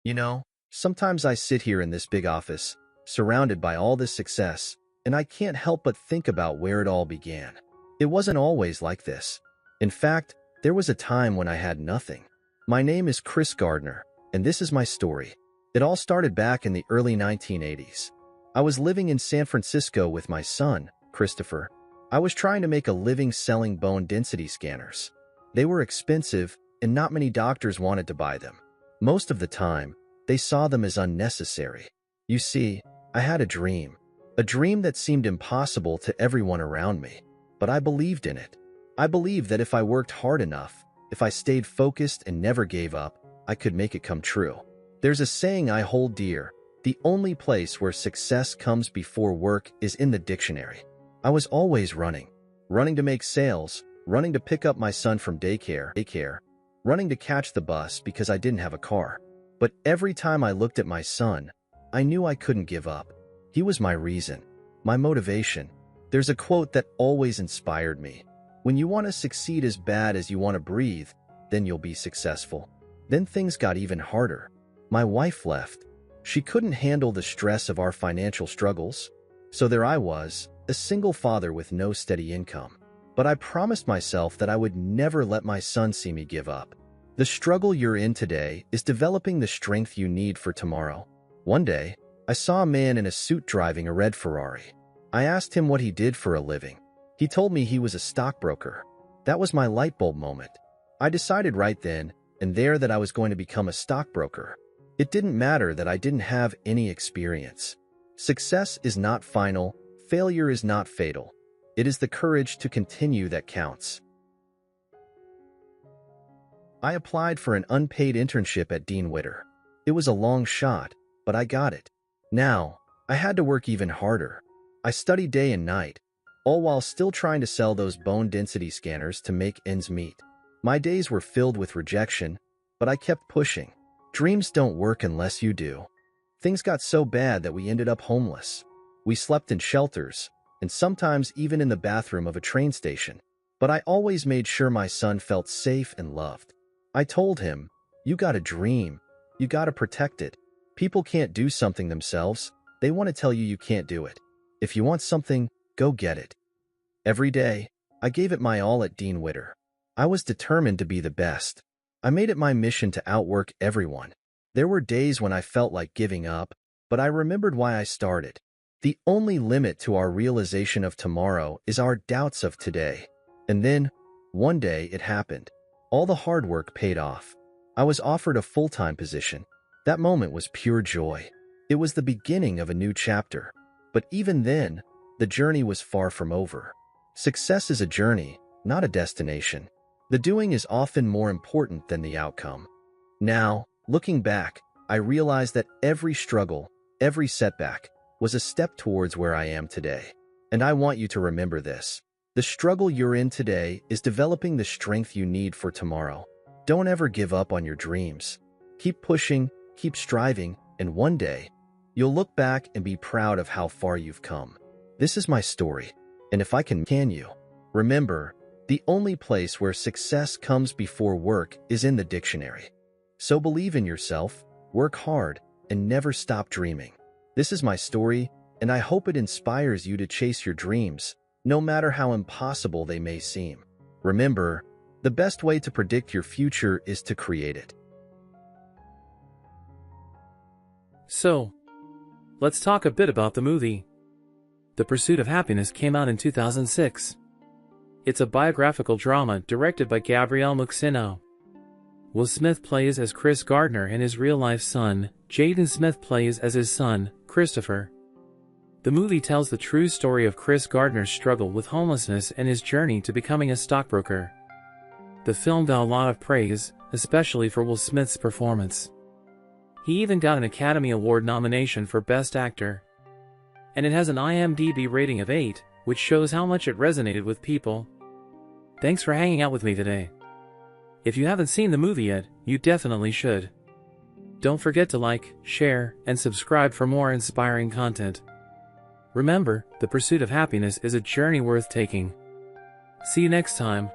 You know, sometimes I sit here in this big office, surrounded by all this success, and I can't help but think about where it all began. It wasn't always like this. In fact, there was a time when I had nothing. My name is Chris Gardner, and this is my story. It all started back in the early 1980s. I was living in San Francisco with my son, Christopher. I was trying to make a living selling bone density scanners. They were expensive, and not many doctors wanted to buy them. Most of the time, they saw them as unnecessary. You see, I had a dream that seemed impossible to everyone around me, but I believed in it. I believed that if I worked hard enough, if I stayed focused and never gave up, I could make it come true. There's a saying I hold dear: the only place where success comes before work is in the dictionary. I was always running to make sales, running to pick up my son from daycare, running to catch the bus because I didn't have a car. But every time I looked at my son, I knew I couldn't give up. He was my reason, my motivation. There's a quote that always inspired me: when you want to succeed as bad as you want to breathe, then you'll be successful. Then things got even harder. My wife left. She couldn't handle the stress of our financial struggles. So there I was, a single father with no steady income. But I promised myself that I would never let my son see me give up. The struggle you're in today is developing the strength you need for tomorrow. One day, I saw a man in a suit driving a red Ferrari. I asked him what he did for a living. He told me he was a stockbroker. That was my light bulb moment. I decided right then and there that I was going to become a stockbroker. It didn't matter that I didn't have any experience. Success is not final. Failure is not fatal. It is the courage to continue that counts. I applied for an unpaid internship at Dean Witter. It was a long shot, but I got it. Now, I had to work even harder. I studied day and night, all while still trying to sell those bone density scanners to make ends meet. My days were filled with rejection, but I kept pushing. Dreams don't work unless you do. Things got so bad that we ended up homeless. We slept in shelters, and sometimes even in the bathroom of a train station. But I always made sure my son felt safe and loved. I told him, "You got a dream. You got to protect it. People can't do something themselves. They want to tell you you can't do it. If you want something, go get it." Every day, I gave it my all at Dean Witter. I was determined to be the best. I made it my mission to outwork everyone. There were days when I felt like giving up, but I remembered why I started. The only limit to our realization of tomorrow is our doubts of today. And then, one day, it happened. All the hard work paid off. I was offered a full-time position. That moment was pure joy. It was the beginning of a new chapter. But even then, the journey was far from over. Success is a journey, not a destination. The doing is often more important than the outcome. Now, looking back, I realize that every struggle, every setback, was a step towards where I am today. And I want you to remember this. The struggle you're in today is developing the strength you need for tomorrow. Don't ever give up on your dreams. Keep pushing, keep striving, and one day, you'll look back and be proud of how far you've come. This is my story, and if I can you. Remember, the only place where success comes before work is in the dictionary. So believe in yourself, work hard, and never stop dreaming. This is my story, and I hope it inspires you to chase your dreams, no matter how impossible they may seem. Remember, the best way to predict your future is to create it. So, let's talk a bit about the movie. The Pursuit of Happyness came out in 2006. It's a biographical drama directed by Gabriel Muxino. Will Smith plays as Chris Gardner and his real-life son. Jaden Smith plays as his son, Christopher. The movie tells the true story of Chris Gardner's struggle with homelessness and his journey to becoming a stockbroker. The film got a lot of praise, especially for Will Smith's performance. He even got an Academy Award nomination for Best Actor. And it has an IMDb rating of 8, which shows how much it resonated with people. Thanks for hanging out with me today. If you haven't seen the movie yet, you definitely should. Don't forget to like, share, and subscribe for more inspiring content. Remember, the pursuit of happiness is a journey worth taking. See you next time.